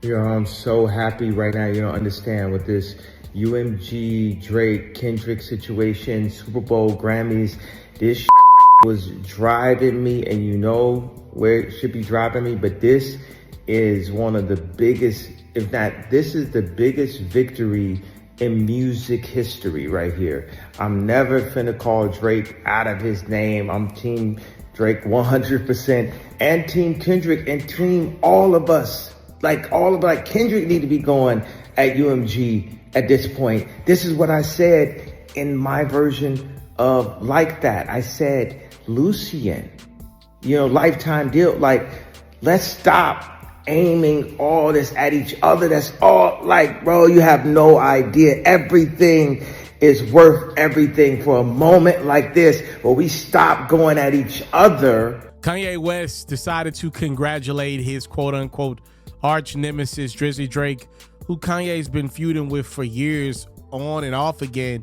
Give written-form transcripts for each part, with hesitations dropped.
I'm so happy right now. You don't understand with this UMG, Drake, Kendrick situation, Super Bowl, Grammys. This was driving me, and you know where it should be driving me, but this is one of the biggest, if not, this is the biggest victory in music history right here. I'm never finna call Drake out of his name. I'm team Drake 100% and team Kendrick and team all of us. Like Kendrick need to be going at UMG at this point. This is what I said in my version of Like That. I said, Lucien, lifetime deal. Like, let's stop aiming all this at each other. That's all, like, bro, you have no idea. Everything is worth everything for a moment like this, where we stop going at each other. Kanye West decided to congratulate his quote-unquote arch nemesis Drizzy Drake, who Kanye's been feuding with for years on and off again,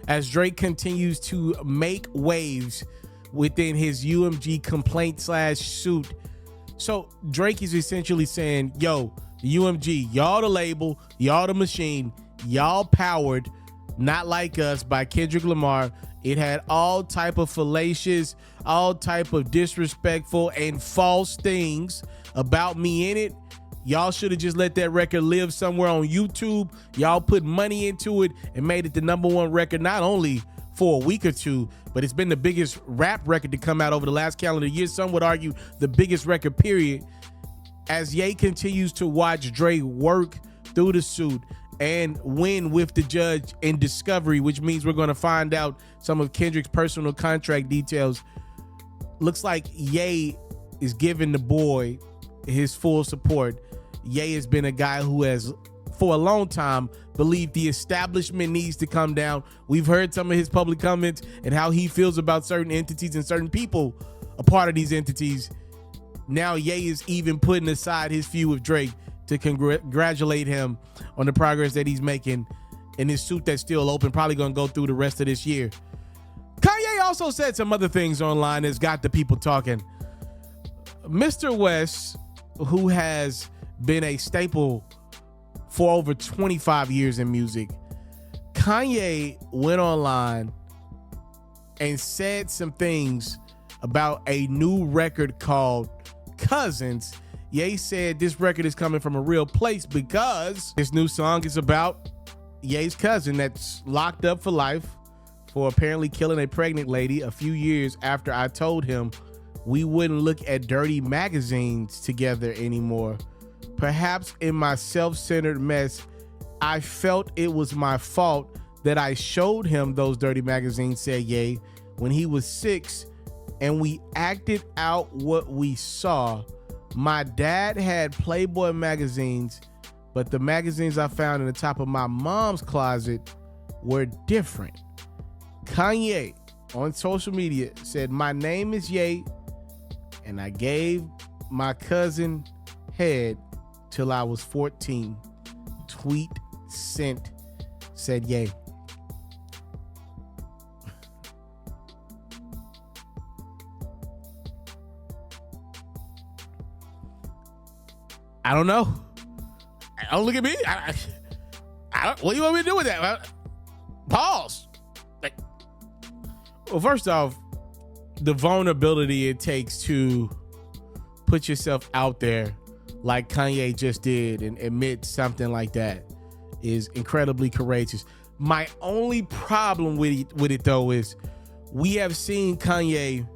as Drake continues to make waves within his UMG complaint/suit. So Drake is essentially saying, yo, UMG, y'all the label, y'all the machine, y'all powered, not like us, by Kendrick Lamar. It had all type of fallacious, all type of disrespectful and false things about me in it. Y'all should have just let that record live somewhere on YouTube. Y'all put money into it and made it the #1 record, not only for a week or two, but it's been the biggest rap record to come out over the last calendar year. Some would argue the biggest record, period. As Ye continues to watch Drake work through the suit and win with the judge in discovery, which means we're going to find out some of Kendrick's personal contract details. Looks like Ye is giving the boy his full support. Ye has been a guy who has, for a long time, believed the establishment needs to come down. We've heard some of his public comments and how he feels about certain entities and certain people a part of these entities. Now Ye is even putting aside his feud with Drake to congratulate him on the progress that he's making in his suit that's still open, probably going to go through the rest of this year. Kanye also said some other things online that's got the people talking. Mr. West, who has been a staple for over 25 years in music, Kanye went online and said some things about a new record called Cousins. Ye said this record is coming from a real place because this new song is about Ye's cousin that's locked up for life for apparently killing a pregnant lady a few years after I told him we wouldn't look at dirty magazines together anymore. Perhaps in my self-centered mess, I felt it was my fault that I showed him those dirty magazines, said Ye, when he was 6, and we acted out what we saw. My dad had Playboy magazines, but the magazines I found in the top of my mom's closet were different. Kanye on social media said, my name is Ye, and I gave my cousin head till I was 14. Tweet sent, said Ye. I don't know. Don't look at me. I don't, what do you want me to do with that? Pause. Well, first off, the vulnerability it takes to put yourself out there like Kanye just did and admit something like that is incredibly courageous. My only problem with it though is we have seen Kanye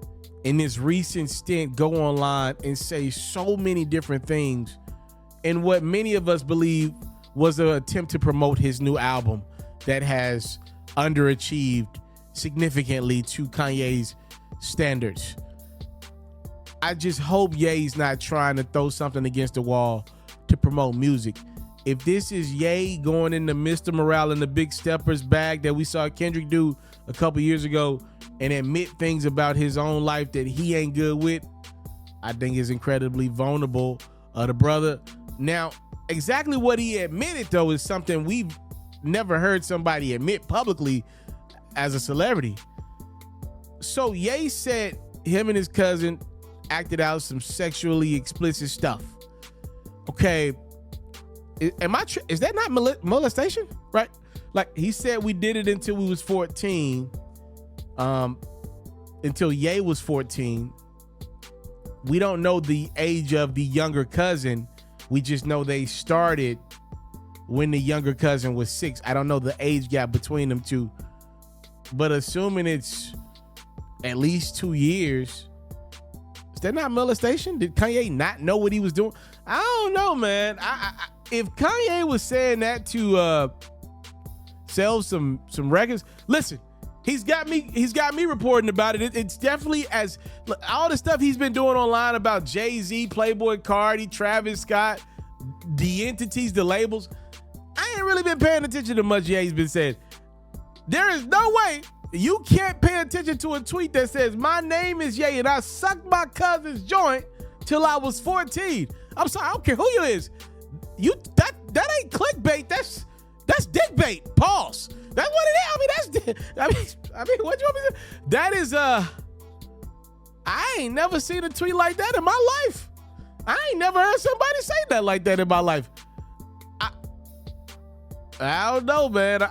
in this recent stint go online and say so many different things in what many of us believe was an attempt to promote his new album that has underachieved significantly to Kanye's standards. I just hope Ye's not trying to throw something against the wall to promote music. If this is Ye going into Mr. Morale and the Big Steppers bag that we saw Kendrick do a couple years ago and admit things about his own life that he ain't good with, I think is incredibly vulnerable of the brother. Now, exactly what he admitted, though, is something we've never heard somebody admit publicly as a celebrity. So Ye said him and his cousin acted out some sexually explicit stuff. Okay, Is that not molestation? Right? Like he said, we did it until we was 14. Until Ye was 14. We don't know the age of the younger cousin. We just know they started when the younger cousin was 6. I don't know the age gap between them two, but assuming it's at least 2 years, is that not molestation? Did Kanye not know what he was doing? I don't know, man. If Kanye was saying that to sell some records, listen, he's got me reporting about it. It's definitely all the stuff he's been doing online about Jay-Z, Playboy Cardi, Travis Scott, the entities, the labels. I ain't really been paying attention to much Ye's been said. There is no way you can't pay attention to a tweet that says, my name is Ye and I sucked my cousin's joint till I was 14. I'm sorry, I don't care who you is. That ain't clickbait. That's dick bait. Pause. That's what it is. I mean, what you want me to say? That is I ain't never seen a tweet like that in my life. I ain't never heard somebody say that like that in my life. I don't know, man.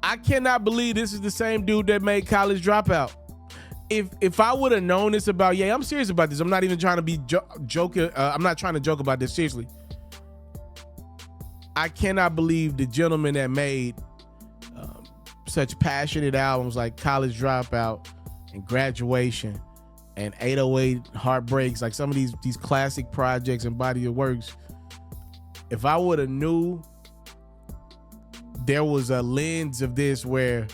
I cannot believe this is the same dude that made College Dropout. If I would have known this about Ye, I'm serious about this. I'm not even trying to be joking. I'm not trying to joke about this, seriously. I cannot believe the gentleman that made such passionate albums like College Dropout and Graduation and 808 Heartbreaks, like some of these classic projects and body of works. If I would have knew there was a lens of this where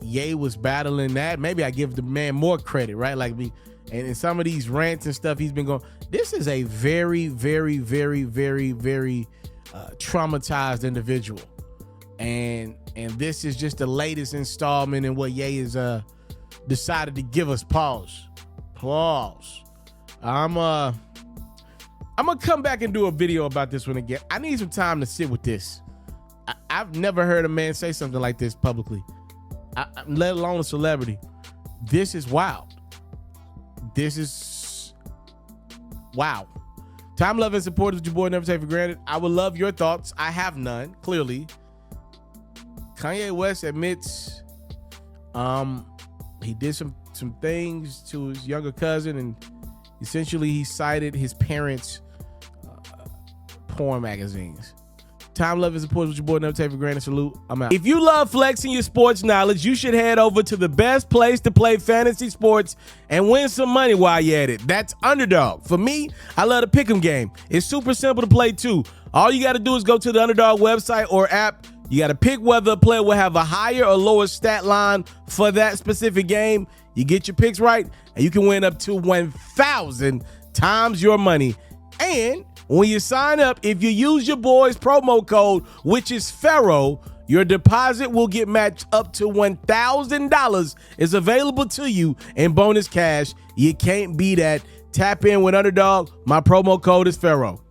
Ye was battling that, maybe I give the man more credit, right? Like me, and in some of these rants and stuff he's been going, this is a very, very, very, very, very traumatized individual. And this is just the latest installment in what Ye has decided to give us. Pause. I'm gonna come back and do a video about this one again. I need some time to sit with this. I've never heard a man say something like this publicly, let alone a celebrity. This is wild. This is wow. Time, love, and support is what your boy never take for granted. I would love your thoughts. I have none, clearly. Kanye West admits he did some things to his younger cousin, and essentially he cited his parents' porn magazines. Time, love, and support with your boy never take for granted. Salute. I'm out. If you love flexing your sports knowledge, you should head over to the best place to play fantasy sports and win some money while you're at it. That's Underdog. For me, I love the pick'em game. It's super simple to play too. All you got to do is go to the Underdog website or app. You got to pick whether a player will have a higher or lower stat line for that specific game. You get your picks right, and you can win up to 1,000 times your money. And when you sign up, if you use your boy's promo code, which is FERRO, your deposit will get matched up to $1,000 is available to you in bonus cash. You can't beat that. Tap in with Underdog. My promo code is FERRO.